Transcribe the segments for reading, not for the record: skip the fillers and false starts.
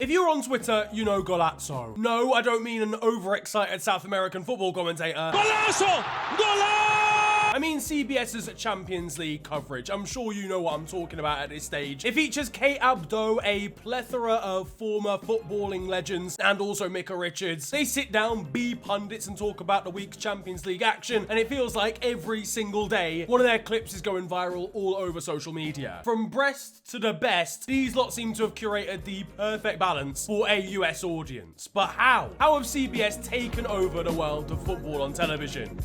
If you're on Twitter, you know Golazo. No, I don't mean an overexcited South American football commentator. Golazo! Golazo! I mean CBS's Champions League coverage. I'm sure you know what I'm talking about at this stage. It features Kate Abdo, a plethora of former footballing legends, and also Micah Richards. They sit down, be pundits, and talk about the week's Champions League action, and it feels like every single day, one of their clips is going viral all over social media. From Brest to the best, these lot seem to have curated the perfect balance for a US audience. But how? How have CBS taken over the world of football on television?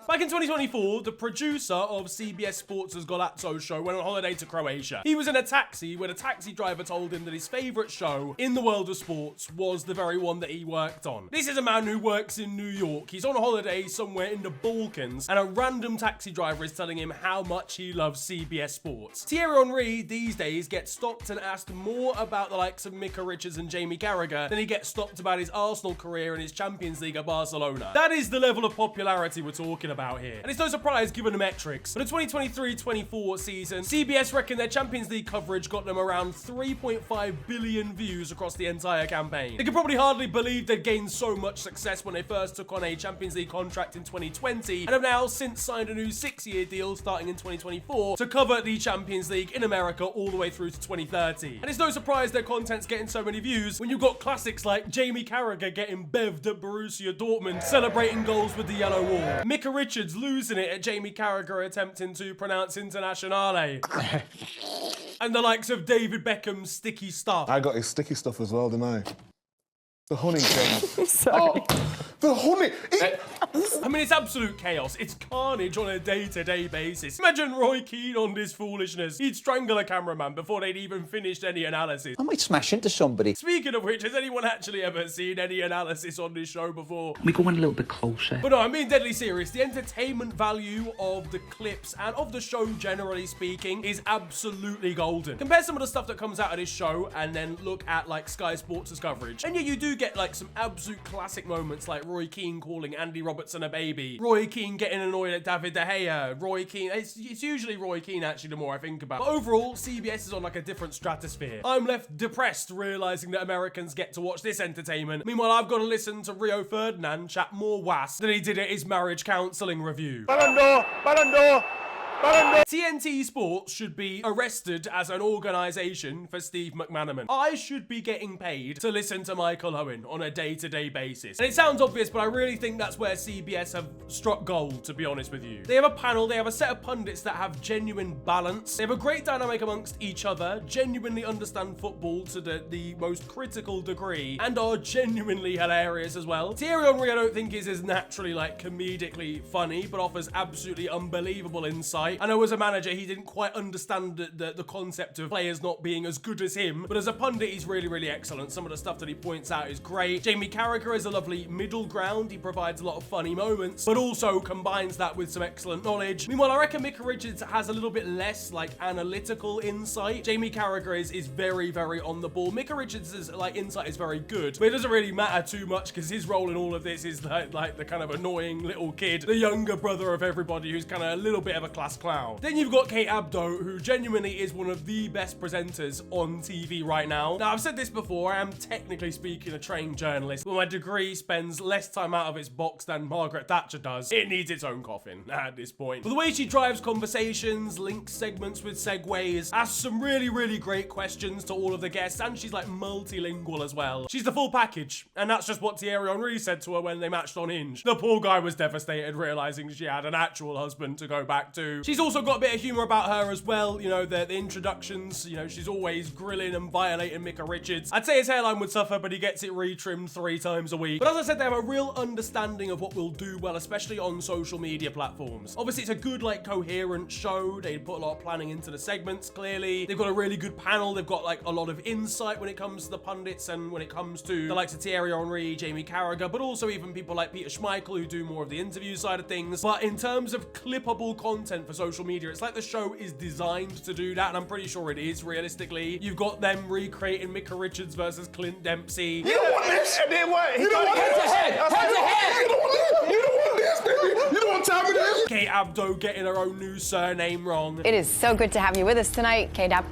Back in 2024, the producer of CBS Sports' Golazo show went on holiday to Croatia. He was in a taxi when a taxi driver told him that his favorite show in the world of sports was the very one that he worked on. This is a man who works in New York. He's on holiday somewhere in the Balkans, and a random taxi driver is telling him how much he loves CBS Sports. Thierry Henry these days gets stopped and asked more about the likes of Micah Richards and Jamie Carragher than he gets stopped about his Arsenal career and his Champions League at Barcelona. That is the level of popularity we're talking about here. And it's no surprise given the metrics. For the 2023-24 season, CBS reckon their Champions League coverage got them around 3.5 billion views across the entire campaign. They could probably hardly believe they'd gained so much success when they first took on a Champions League contract in 2020, and have now since signed a new 6-year deal starting in 2024 to cover the Champions League in America all the way through to 2030. And it's no surprise their content's getting so many views when you've got classics like Jamie Carragher getting bevved at Borussia Dortmund, celebrating goals with the yellow wall. Micah Richards losing it at Jamie Carragher attempting to pronounce Internazionale. And the likes of David Beckham's sticky stuff. I got his sticky stuff as well, didn't I? The honey came. Sorry. Oh, the honey! I mean, it's absolute chaos. It's carnage on a day-to-day basis. Imagine Roy Keane on this foolishness. He'd strangle a cameraman before they'd even finished any analysis. I might smash into somebody. Speaking of which, has anyone actually ever seen any analysis on this show before? We go in a little bit closer. But no, I'm being deadly serious. The entertainment value of the clips and of the show, generally speaking, is absolutely golden. Compare some of the stuff that comes out of this show and then look at like Sky Sports' coverage. And yeah, you do get like some absolute classic moments like Roy Keane calling Andy Robertson a baby, Roy Keane getting annoyed at David De Gea, Roy Keane, it's usually Roy Keane actually the more I think about it. But overall, CBS is on like a different stratosphere. I'm left depressed realizing that Americans get to watch this entertainment. Meanwhile, I've got to listen to Rio Ferdinand chat more was than he did at his marriage counselling review. Ballon d'Or! Ballon d'Or! TNT Sports should be arrested as an organisation for Steve McManaman. I should be getting paid to listen to Michael Owen on a day-to-day basis. And it sounds obvious, but I really think that's where CBS have struck gold, to be honest with you. They have a panel, they have a set of pundits that have genuine balance. They have a great dynamic amongst each other, genuinely understand football to the most critical degree, and are genuinely hilarious as well. Thierry Henry I don't think is as naturally like comedically funny, but offers absolutely unbelievable insight. I know as a manager, he didn't quite understand the concept of players not being as good as him, but as a pundit, he's really, really excellent. Some of the stuff that he points out is great. Jamie Carragher is a lovely middle ground. He provides a lot of funny moments, but also combines that with some excellent knowledge. Meanwhile, I reckon Micah Richards has a little bit less like analytical insight. Jamie Carragher is very, very on the ball. Micah Richards' like insight is very good, but it doesn't really matter too much because his role in all of this is like the kind of annoying little kid, the younger brother of everybody who's kind of a little bit of a class clown. Then you've got Kate Abdo, who genuinely is one of the best presenters on TV right now. Now, I've said this before, I am technically speaking a trained journalist, but my degree spends less time out of its box than Margaret Thatcher does. It needs its own coffin at this point. But the way she drives conversations, links segments with segues, asks some really, really great questions to all of the guests, and she's like multilingual as well. She's the full package, and that's just what Thierry Henry said to her when they matched on Hinge. The poor guy was devastated realizing she had an actual husband to go back to. She's also got a bit of humor about her as well, you know, the introductions, you know, she's always grilling and violating Micah Richards. I'd say his hairline would suffer, but he gets it retrimmed 3 times a week. But as I said, they have a real understanding of what will do well, especially on social media platforms. Obviously, it's a good, like, coherent show. They put a lot of planning into the segments, clearly. They've got a really good panel. They've got, like, a lot of insight when it comes to the pundits and when it comes to the likes of Thierry Henry, Jamie Carragher, but also even people like Peter Schmeichel who do more of the interview side of things. But in terms of clippable content for social media, it's like the show is designed to do that, and I'm pretty sure it is, realistically. You've got them recreating Micah Richards versus Clint Dempsey. You don't want this! And then what? You don't want head this! to head! Head to head! You don't want this, baby! You know what time it is? Kate Abdo getting her own new surname wrong. It is so good to have you with us tonight, K-Dab.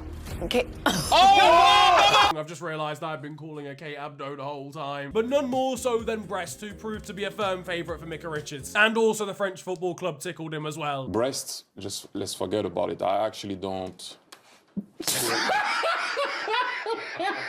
Okay. I've just realised I've been calling her Kate Abdo the whole time. But none more so than Brest, who proved to be a firm favourite for Micah Richards. And also the French football club tickled him as well. Brest, just let's forget about it. I actually don't.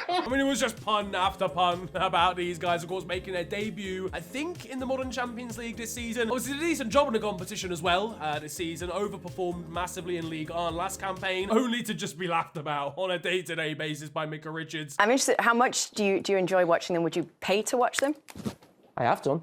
I mean, it was just pun after pun about these guys, of course, making their debut, I think, in the Modern Champions League this season. Obviously, did a decent job in the competition as well this season. Overperformed massively in League 1 last campaign, only to just be laughed about on a day-to-day basis by Micah Richards. I'm interested, how much do you enjoy watching them? Would you pay to watch them? I have done.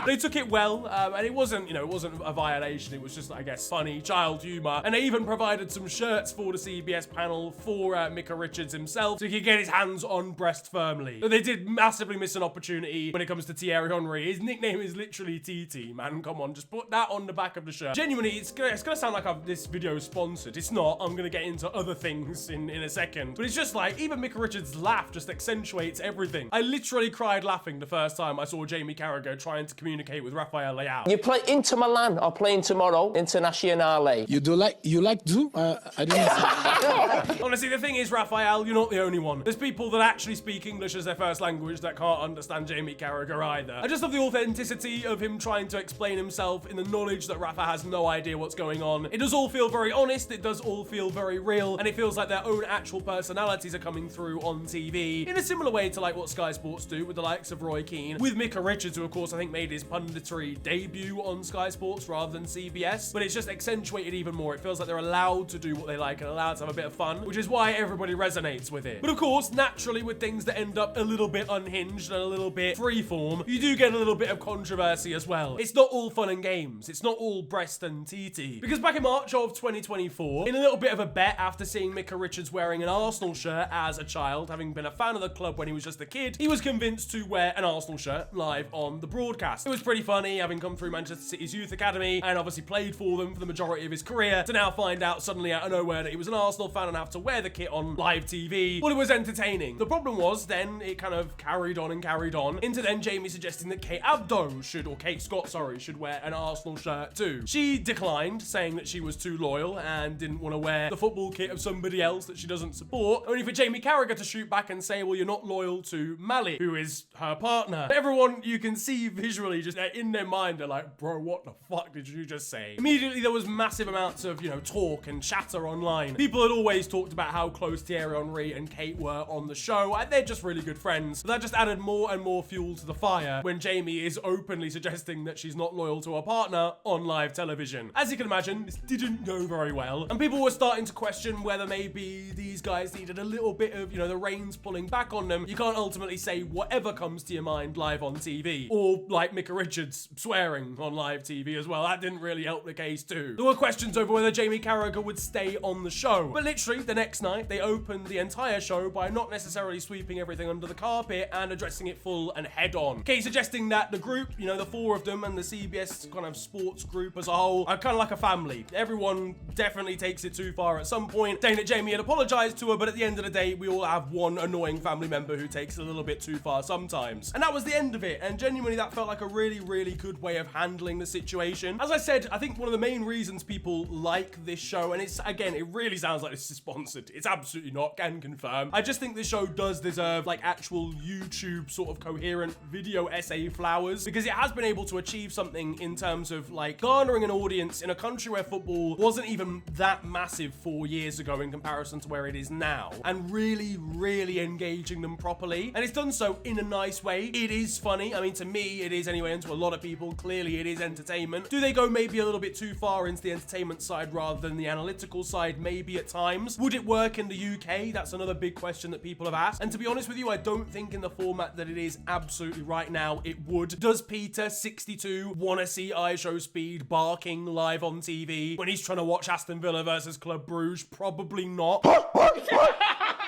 They took it well, and it wasn't, it wasn't a violation. It was just, I guess, funny child humor. And they even provided some shirts for the CBS panel for Micah Richards himself, so he could get his hands on Brest firmly. But they did massively miss an opportunity when it comes to Thierry Henry. His nickname is literally TT, man. Come on, just put that on the back of the shirt. Genuinely, it's gonna sound like this video is sponsored. It's not. I'm gonna get into other things in a second. But it's just like, even Micah Richards' laugh just accentuates everything. I literally cried laughing the first time I saw Jamie Carragher trying to communicate with Rafael Leao. You play Inter Milan are playing tomorrow, Internazionale. You like do? I didn't. Honestly, the thing is, Rafael, you're not the only one. There's people that actually speak English as their first language that can't understand Jamie Carragher either. I just love the authenticity of him trying to explain himself in the knowledge that Rafa has no idea what's going on. It does all feel very honest, it does all feel very real, and it feels like their own actual personalities are coming through on TV in a similar way to like what Sky Sports do with the likes of Roy Keane, with Micah Richards, who of course I think made his punditry debut on Sky Sports rather than CBS, but it's just accentuated even more. It feels like they're allowed to do what they like and allowed to have a bit of fun, which is why everybody resonates with it. But of course, naturally, with things that end up a little bit unhinged and a little bit freeform, you do get a little bit of controversy as well. It's not all fun and games. It's not all Brest and TT. Because back in March of 2024, in a little bit of a bet after seeing Micah Richards wearing an Arsenal shirt as a child, having been a fan of the club when he was just a kid, he was convinced to wear an Arsenal shirt live on the broadcast. It was pretty funny, having come through Manchester City's youth academy and obviously played for them for the majority of his career, to now find out suddenly out of nowhere that he was an Arsenal fan and have to wear the kit on live TV. Well, it was entertaining. The problem was then it kind of carried on into then Jamie suggesting that Kate Abdo Kate Scott, should wear an Arsenal shirt too. She declined, saying that she was too loyal and didn't want to wear the football kit of somebody else that she doesn't support, only for Jamie Carragher to shoot back and say, well, you're not loyal to Mali, who is her partner. Everyone you can see visually just in their mind are like, bro, what the fuck did you just say? Immediately there was massive amounts of, talk and chatter online. People had always talked about how close Thierry Henry and Kate were on the show, and they're just really good friends. But that just added more and more fuel to the fire when Jamie is openly suggesting that she's not loyal to her partner on live television. As you can imagine, this didn't go very well, and people were starting to question whether maybe these guys needed a little bit of, the reins pulling back on them. You can't ultimately say whatever comes to your mind live on TV, or like Micah Richards swearing on live TV as well. That didn't really help the case too. There were questions over whether Jamie Carragher would stay on the show, but literally the next night they opened the entire show by not necessarily sweeping everything under the carpet and addressing it full and head on. Kate suggesting that the group, the four of them and the CBS kind of sports group as a whole are kind of like a family. Everyone definitely takes it too far at some point, saying that Jamie had apologized to her, but at the end of the day we all have one annoying family member who takes it a little bit too far sometimes. And that was the end of it, and genuinely that felt like a really, really good way of handling the situation. As I said, I think one of the main reasons people like this show, and it's, again, it really sounds like this is sponsored. It's absolutely not, can confirm. I just think this show does deserve like actual YouTube sort of coherent video essay flowers, because it has been able to achieve something in terms of like garnering an audience in a country where football wasn't even that massive 4 years ago in comparison to where it is now, and really, really engaging them properly. And it's done so in a nice way. It is funny. I mean, to me, it is anyway, and to a lot of people, clearly it is entertainment. Do they go maybe a little bit too far into the entertainment side rather than the analytical side? Maybe at times. Would it work in the UK? That's another big question that people have asked. And to be honest with you, I don't think in the format that it is absolutely right now, it would. Does Peter, 62, want to see iShow Speed barking live on TV when he's trying to watch Aston Villa versus Club Brugge? Probably not.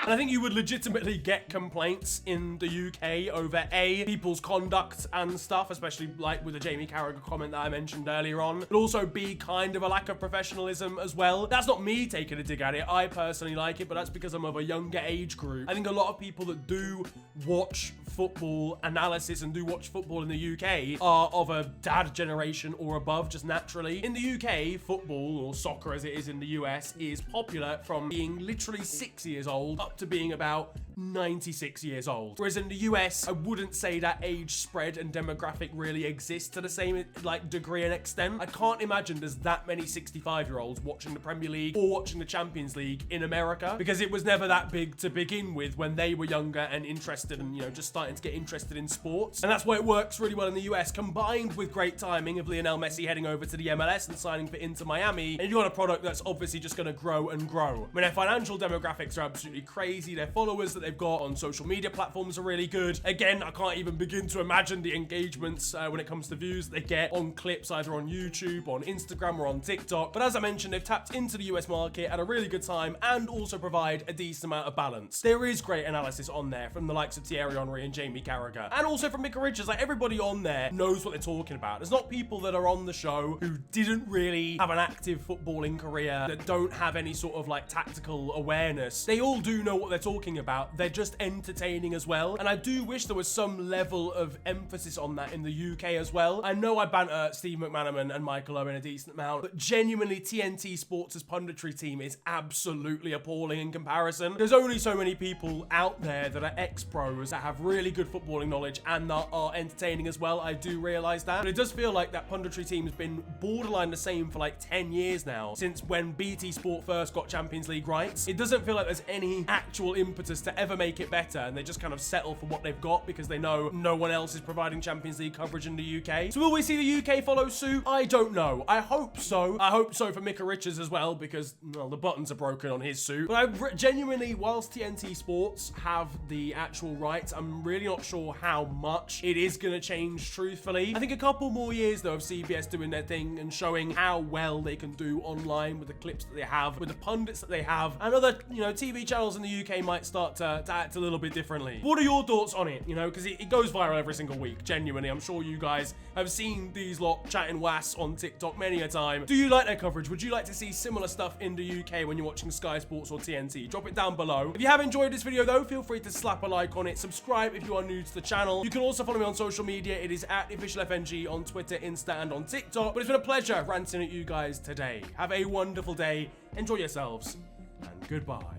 And I think you would legitimately get complaints in the UK over A, people's conduct and stuff, especially like with the Jamie Carragher comment that I mentioned earlier on, but also B, kind of a lack of professionalism as well. That's not me taking a dig at it. I personally like it, but that's because I'm of a younger age group. I think a lot of people that do watch football analysis and do watch football in the UK are of a dad generation or above, just naturally. In the UK, football, or soccer as it is in the US, is popular from being literally 6 years old up to being about 96 years old. Whereas in the US, I wouldn't say that age spread and demographic really exists to the same like degree and extent. I can't imagine there's that many 65-year-olds watching the Premier League or watching the Champions League in America, because it was never that big to begin with when they were younger and interested and, you know, just starting to get interested in sports. And that's why it works really well in the US, combined with great timing of Lionel Messi heading over to the MLS and signing for Inter Miami. And you've got a product that's obviously just going to grow and grow. I mean, their financial demographics are absolutely crazy. Their followers that they've got on social media platforms are really good. Again, I can't even begin to imagine the engagements when it comes to views that they get on clips either on YouTube, on Instagram, or on TikTok. But as I mentioned, they've tapped into the US market at a really good time and also provide a decent amount of balance. There is great analysis on there from the likes of Thierry Henry and Jamie Carragher, and also from Micah Richards. Like, everybody on there knows what they're talking about. There's not people that are on the show who didn't really have an active footballing career, that don't have any sort of like tactical awareness. They all do know what they're talking about. They're just entertaining as well. And I do wish there was some level of emphasis on that in the UK as well. I know I banter Steve McManaman and Michael Owen a decent amount, but genuinely TNT Sports' punditry team is absolutely appalling in comparison. There's only so many people out there that are ex-pros that have really good footballing knowledge and that are entertaining as well. I do realize that, but it does feel like that punditry team has been borderline the same for like 10 years now, since when BT Sport first got Champions League rights. It doesn't feel like there's any actual impetus to ever make it better, and they just kind of settle for what they've got because they know no one else is providing Champions League coverage in the UK. So will we see the UK follow suit? I don't know. I hope so. I hope so for Micah Richards as well, because, well, the buttons are broken on his suit. But I genuinely, whilst TNT Sports have the actual rights, I'm really not sure how much it is going to change, truthfully. I think a couple more years, though, of CBS doing their thing and showing how well they can do online with the clips that they have, with the pundits that they have, and other, you know, TV channels in the UK might start to act a little bit differently. What are your thoughts on it? You know, because it goes viral every single week, genuinely. I'm sure you guys have seen these lot chatting was on TikTok many a time. Do you like their coverage? Would you like to see similar stuff in the UK when you're watching Sky Sports or TNT? Drop it down below. If you have enjoyed this video, though, feel free to slap a like on it. Subscribe if you are new to the channel. You can also follow me on social media. It is at @officialfng on Twitter, Insta, and on TikTok. But it's been a pleasure ranting at you guys today. Have a wonderful day. Enjoy yourselves, and goodbye.